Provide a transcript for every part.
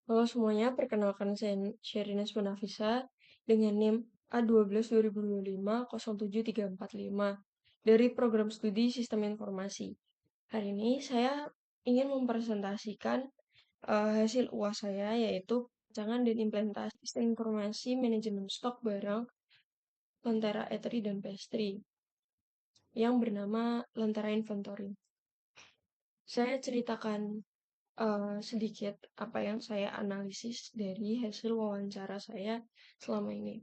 Halo semuanya, perkenalkan saya Sherina Munafisa dengan NIM A12 2025 07345 dari Program Studi Sistem Informasi. Hari ini saya ingin mempresentasikan hasil UAS saya, yaitu rancangan dan implementasi sistem informasi manajemen stok barang Lentera Eteri dan Pastry yang bernama Lentera Inventory. Saya ceritakan sedikit apa yang saya analisis dari hasil wawancara saya selama ini,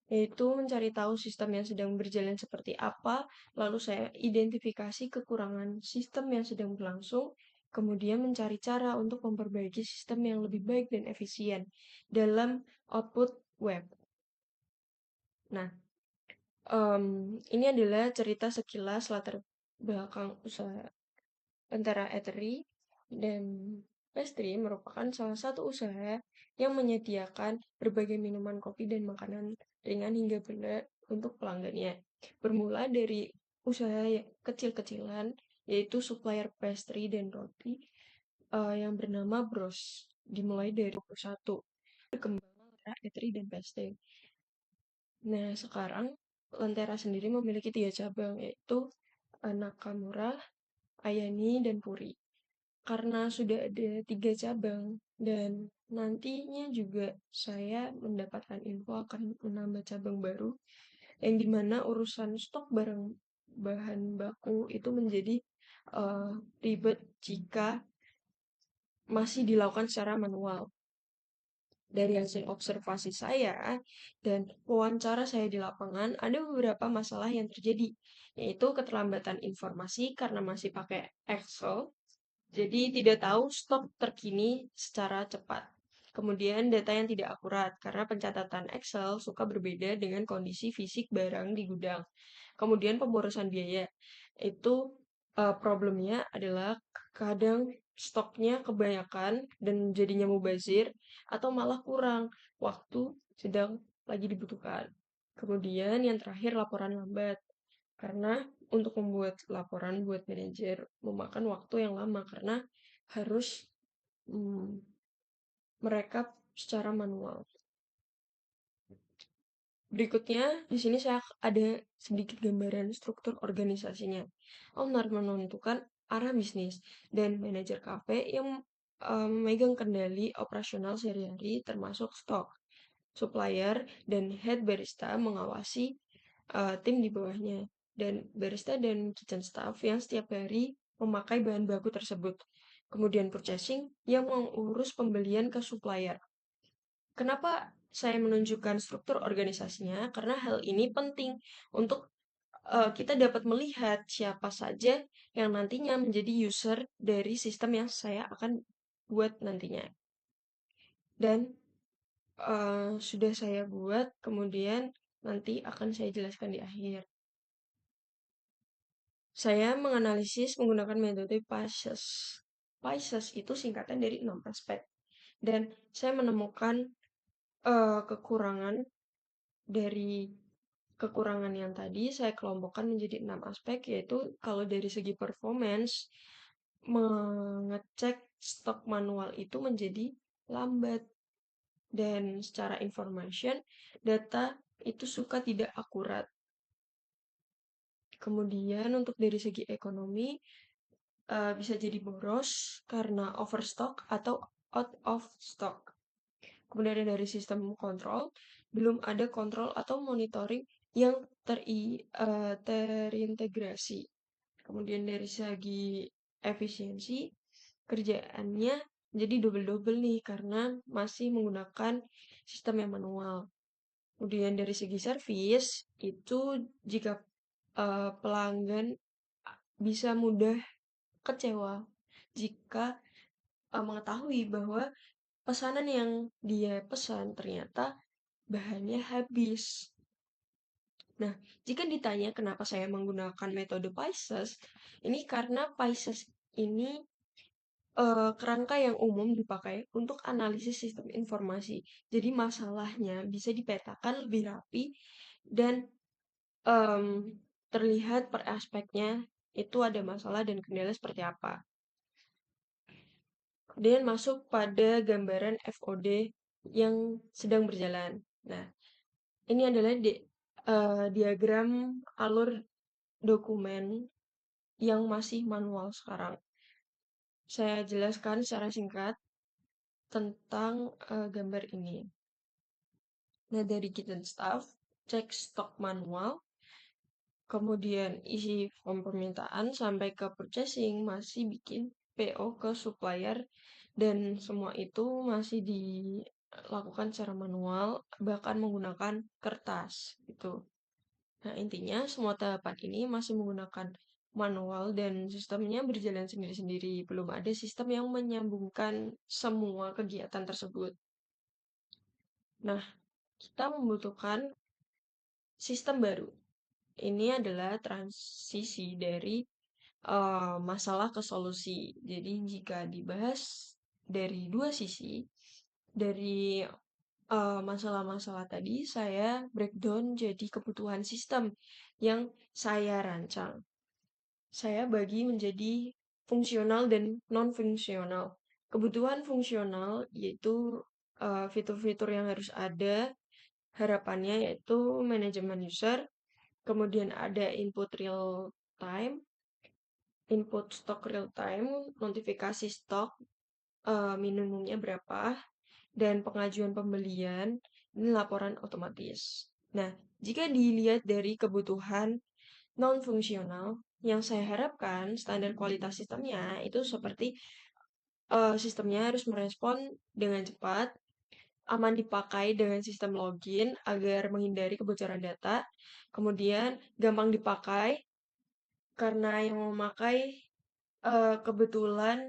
yaitu mencari tahu sistem yang sedang berjalan seperti apa, lalu saya identifikasi kekurangan sistem yang sedang berlangsung, kemudian mencari cara untuk memperbaiki sistem yang lebih baik dan efisien dalam output web. Nah, ini adalah cerita sekilas latar belakang usaha Lentera Eatery dan Pastry merupakan salah satu usaha yang menyediakan berbagai minuman kopi dan makanan ringan hingga berat untuk pelanggannya. Bermula dari usaha kecil-kecilan, yaitu supplier pastry dan roti yang bernama Bros. Dimulai dari 21. Berkembang Lentera Eatery dan Pastry. Nah, sekarang Lentera sendiri memiliki 3 cabang, yaitu Nakamura, Ayani, dan Puri. Karena sudah ada 3 cabang dan nantinya juga saya mendapatkan info akan menambah cabang baru yang dimana urusan stok barang bahan baku itu menjadi uh, ribet jika masih dilakukan secara manual. Dari hasil observasi saya dan wawancara saya di lapangan, ada beberapa masalah yang terjadi, yaitu keterlambatan informasi karena masih pakai Excel, jadi tidak tahu stok terkini secara cepat. Kemudian data yang tidak akurat karena pencatatan Excel suka berbeda dengan kondisi fisik barang di gudang. Kemudian pemborosan biaya. Itu problemnya adalah kadang stoknya kebanyakan dan jadinya mubazir atau malah kurang waktu sedang lagi dibutuhkan. Kemudian yang terakhir laporan lambat. Karena untuk membuat laporan buat manajer memakan waktu yang lama karena harus mm, merekap secara manual. Berikutnya, di sini saya ada sedikit gambaran struktur organisasinya. Owner menentukan arah bisnis dan manajer kafe yang memegang kendali operasional sehari-hari termasuk stok. Supplier dan head barista mengawasi tim di bawahnya, dan barista dan kitchen staff yang setiap hari memakai bahan baku tersebut. Kemudian purchasing yang mengurus pembelian ke supplier. Kenapa saya menunjukkan struktur organisasinya? Karena hal ini penting untuk kita dapat melihat siapa saja yang nantinya menjadi user dari sistem yang saya akan buat nantinya. Dan sudah saya buat, kemudian nanti akan saya jelaskan di akhir. Saya menganalisis menggunakan metode PISES. PISES itu singkatan dari 6 aspek. Dan saya menemukan kekurangan dari kekurangan yang tadi saya kelompokkan menjadi 6 aspek, yaitu kalau dari segi performance, mengecek stok manual itu menjadi lambat. Dan secara information, data itu suka tidak akurat. Kemudian untuk dari segi ekonomi, bisa jadi boros karena overstock atau out of stock. Kemudian dari sistem kontrol, belum ada kontrol atau monitoring yang terintegrasi. Kemudian dari segi efisiensi, kerjaannya jadi double-double nih karena masih menggunakan sistem yang manual. Kemudian dari segi service, itu jika pelanggan bisa mudah kecewa jika mengetahui bahwa pesanan yang dia pesan ternyata bahannya habis. Nah, jika ditanya kenapa saya menggunakan metode PISES, ini karena PISES ini kerangka yang umum dipakai untuk analisis sistem informasi. Jadi masalahnya bisa dipetakan lebih rapi dan em, terlihat per aspeknya itu ada masalah dan kendala seperti apa. dan masuk pada gambaran FOD yang sedang berjalan. Nah, ini adalah diagram alur dokumen yang masih manual sekarang. Saya jelaskan secara singkat tentang gambar ini. Nah, dari kitchen staff, cek stok manual, kemudian isi form permintaan sampai ke purchasing, masih bikin PO ke supplier, dan semua itu masih dilakukan secara manual, bahkan menggunakan kertas gitu. Nah, intinya semua tahapan ini masih menggunakan manual dan sistemnya berjalan sendiri-sendiri. Belum ada sistem yang menyambungkan semua kegiatan tersebut. Nah, kita membutuhkan sistem baru. Ini adalah transisi dari masalah ke solusi. Jadi jika dibahas dari dua sisi, dari masalah-masalah tadi saya breakdown jadi kebutuhan sistem yang saya rancang. Saya bagi menjadi fungsional dan non-fungsional. Kebutuhan fungsional yaitu fitur-fitur yang harus ada, harapannya yaitu manajemen user, kemudian ada input stok real time, notifikasi stok, minimumnya berapa, dan pengajuan pembelian, ini laporan otomatis. Nah, jika dilihat dari kebutuhan non-fungsional, yang saya harapkan standar kualitas sistemnya itu seperti sistemnya harus merespon dengan cepat, aman dipakai dengan sistem login agar menghindari kebocoran data, kemudian gampang dipakai karena yang memakai kebetulan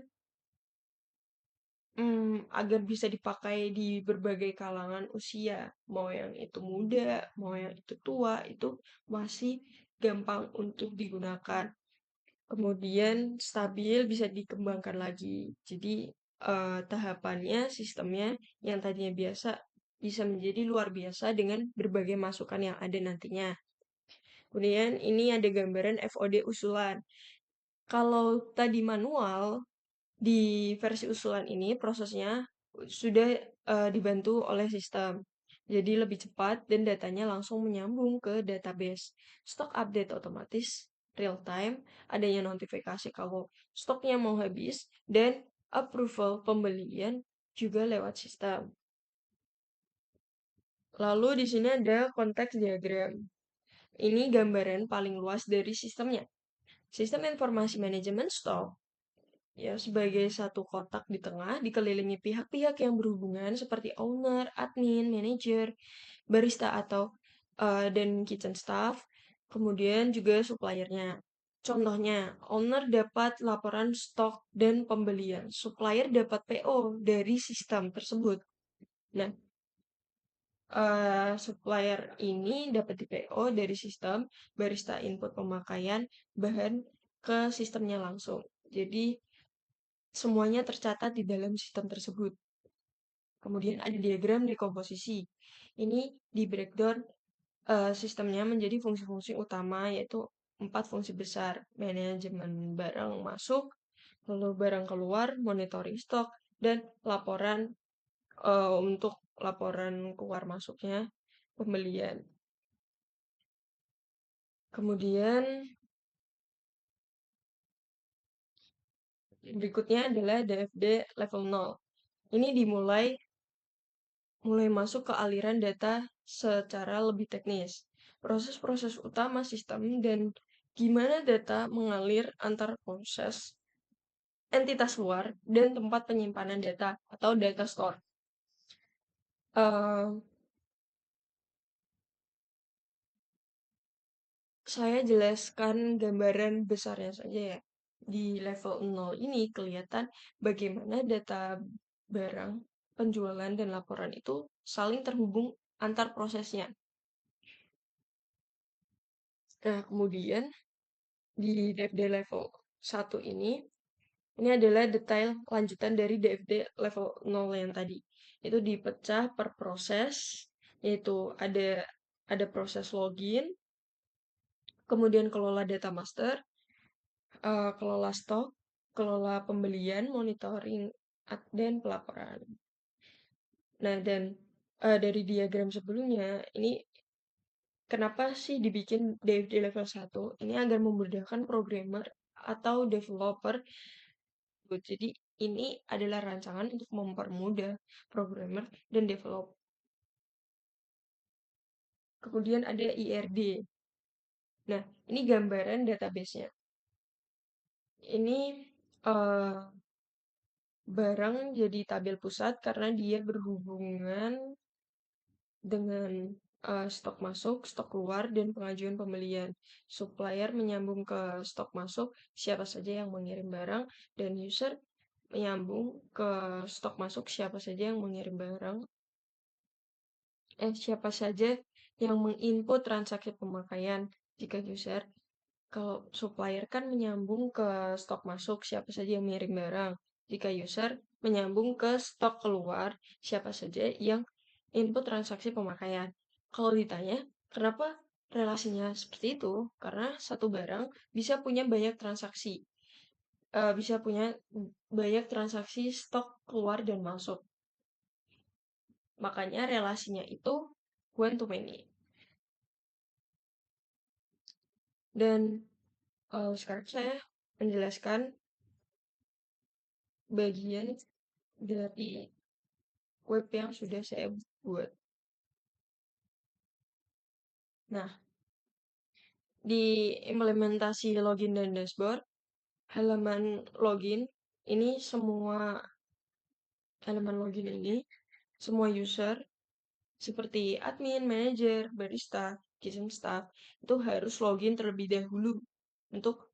agar bisa dipakai di berbagai kalangan usia, mau yang itu muda, mau yang itu tua, itu masih gampang untuk digunakan. Kemudian stabil bisa dikembangkan lagi. Jadi tahapannya, sistemnya yang tadinya biasa bisa menjadi luar biasa dengan berbagai masukan yang ada nantinya. Kemudian ini ada gambaran FOD usulan. Kalau tadi manual, di versi usulan ini prosesnya sudah dibantu oleh sistem. Jadi lebih cepat dan datanya langsung menyambung ke database. Stok update otomatis real time, adanya notifikasi kalau stoknya mau habis, dan approval pembelian juga lewat sistem. Lalu di sini ada konteks diagram. Ini gambaran paling luas dari sistemnya. Sistem informasi manajemen stok ya sebagai satu kotak di tengah dikelilingi pihak-pihak yang berhubungan seperti owner, admin, manager, barista atau dan kitchen staff, kemudian juga suppliernya. Contohnya, owner dapat laporan stok dan pembelian, supplier dapat PO dari sistem tersebut. Nah, supplier ini dapat di PO dari sistem, barista input pemakaian bahan ke sistemnya langsung. Jadi semuanya tercatat di dalam sistem tersebut. Kemudian ada diagram dekomposisi. Ini di breakdown sistemnya menjadi fungsi-fungsi utama yaitu 4 fungsi besar. Manajemen barang masuk, lalu barang keluar, monitoring stok, dan laporan untuk laporan keluar masuknya pembelian. Kemudian berikutnya adalah DFD level 0. Ini mulai masuk ke aliran data secara lebih teknis. Proses-proses utama sistem dan gimana data mengalir antar proses, entitas luar, dan tempat penyimpanan data atau data store. Eh, saya jelaskan gambaran besarnya saja ya. Di level 0 ini kelihatan bagaimana data barang, penjualan, dan laporan itu saling terhubung antar prosesnya. Nah, kemudian di DFD level 1 ini adalah detail lanjutan dari DFD level 0 yang tadi. Itu dipecah per proses, yaitu ada proses login, kemudian kelola data master, kelola stok, kelola pembelian, monitoring dan pelaporan. Nah, dan dari diagram sebelumnya, ini kenapa sih dibikin DFD level 1? Ini agar memudahkan programmer atau developer. Jadi, ini adalah rancangan untuk mempermudah programmer dan developer. Kemudian ada IRD. Nah, ini gambaran database-nya. Ini eh, barang jadi tabel pusat karena dia berhubungan dengan stok masuk, stok keluar, dan pengajuan pembelian. Supplier menyambung ke stok masuk, siapa saja yang mengirim barang, dan user menyambung ke stok masuk, siapa saja yang mengirim barang, siapa saja yang menginput transaksi pemakaian. Jika user, kalau supplier kan menyambung ke stok masuk, siapa saja yang mengirim barang. Jika user menyambung ke stok keluar, siapa saja yang input transaksi pemakaian. Kalau ditanya, kenapa relasinya seperti itu? Karena satu barang bisa punya banyak transaksi. Bisa punya banyak transaksi stok keluar dan masuk. Makanya relasinya itu one to many. Dan sekarang saya menjelaskan bagian dari web yang sudah saya buat. Nah, di implementasi login dan dashboard, halaman login ini semua halaman login ini semua user seperti admin, manager, barista, kitchen staff itu harus login terlebih dahulu untuk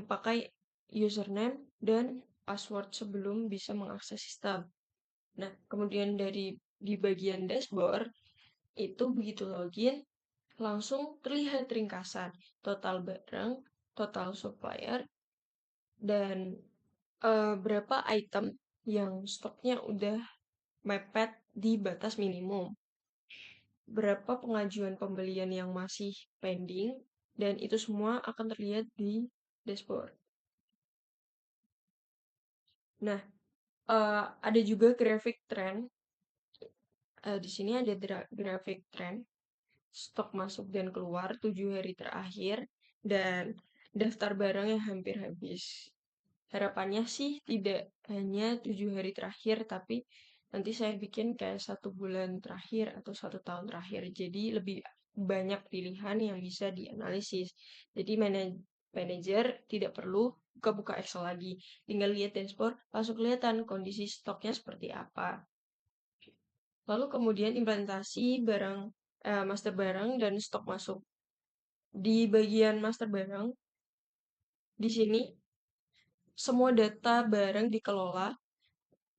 pakai username dan password sebelum bisa mengakses sistem. Nah, kemudian di bagian dashboard itu begitu login langsung terlihat ringkasan total barang, total supplier, dan berapa item yang stoknya udah mepet di batas minimum, berapa pengajuan pembelian yang masih pending, dan itu semua akan terlihat di dashboard. Nah, ada juga grafik trend. Di sini ada grafik trend stok masuk dan keluar 7 hari terakhir dan daftar barang yang hampir habis. Harapannya sih tidak hanya 7 hari terakhir, tapi nanti saya bikin kayak 1 bulan terakhir atau 1 tahun terakhir. Jadi lebih banyak pilihan yang bisa dianalisis. Jadi manajer tidak perlu buka-buka Excel lagi. Tinggal lihat dashboard, langsung kelihatan kondisi stoknya seperti apa. Lalu kemudian implementasi barang, master barang dan stok masuk. Di bagian master barang, di sini semua data barang dikelola,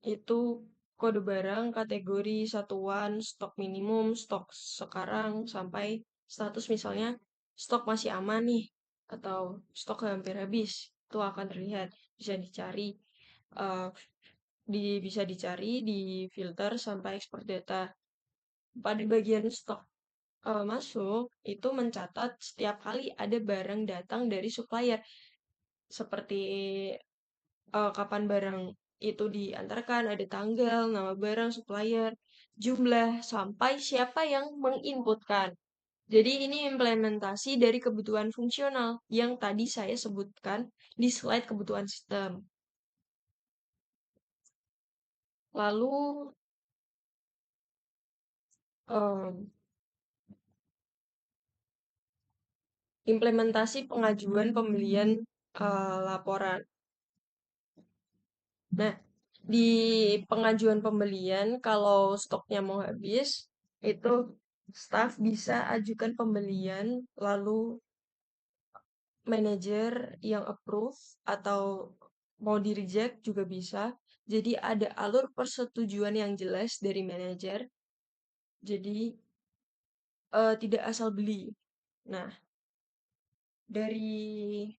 itu kode barang, kategori, satuan, stok minimum, stok sekarang, sampai status misalnya stok masih aman nih, atau stok hampir habis. Itu akan terlihat, bisa dicari, uh, bisa dicari di filter sampai ekspor data. Pada bagian stok masuk itu mencatat setiap kali ada barang datang dari supplier seperti kapan barang itu diantarkan, ada tanggal, nama barang, supplier, jumlah, sampai siapa yang menginputkan. Jadi ini implementasi dari kebutuhan fungsional yang tadi saya sebutkan di slide kebutuhan sistem. Lalu em, implementasi pengajuan pembelian laporan. Nah, di pengajuan pembelian, kalau stoknya mau habis, itu staff bisa ajukan pembelian, lalu manajer yang approve atau mau di reject juga bisa. Jadi ada alur persetujuan yang jelas dari manajer. Jadi tidak asal beli. Nah, dari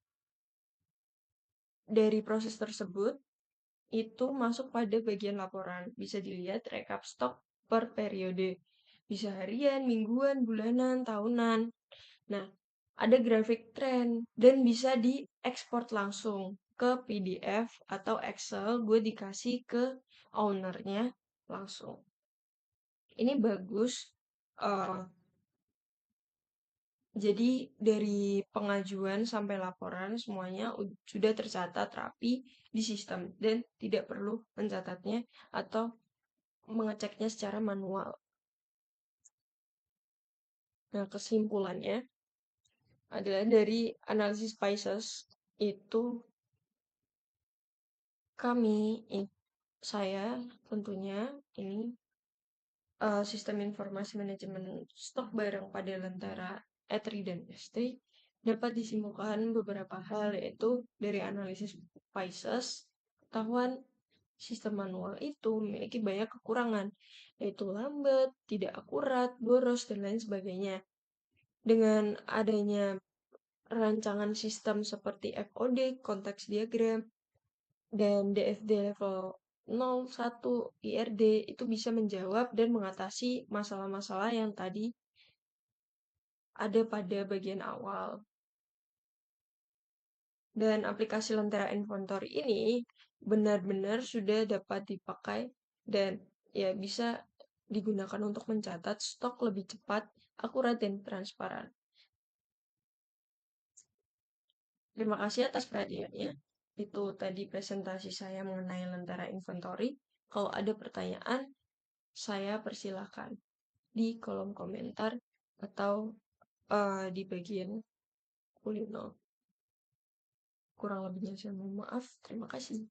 proses tersebut itu masuk pada bagian laporan. Bisa dilihat rekap stok per periode. Bisa harian, mingguan, bulanan, tahunan. Nah, ada grafik tren dan bisa diekspor langsung. ke PDF atau Excel, gue dikasih ke ownernya langsung. Ini bagus. eh, jadi dari pengajuan sampai laporan semuanya sudah tercatat rapi di sistem dan tidak perlu mencatatnya atau mengeceknya secara manual. Nah, kesimpulannya adalah dari analisis Pisces itu kami, saya tentunya ini sistem informasi manajemen stok barang pada Lentera E3 dan S3 dapat disimpulkan beberapa hal yaitu dari analisis Pisces, ketahuan sistem manual itu memiliki banyak kekurangan, yaitu lambat, tidak akurat, boros, dan lain sebagainya. Dengan adanya rancangan sistem seperti FOD, konteks diagram, dan DFD level 01 IRD itu bisa menjawab dan mengatasi masalah-masalah yang tadi ada pada bagian awal. Dan aplikasi Lentera Inventory ini benar-benar sudah dapat dipakai dan ya bisa digunakan untuk mencatat stok lebih cepat, akurat, dan transparan. Terima kasih atas perhatiannya. Itu tadi presentasi saya mengenai Lentera Inventory. Kalau ada pertanyaan, saya persilahkan di kolom komentar atau di bagian kulino. Kurang lebihnya saya mohon maaf. Terima kasih.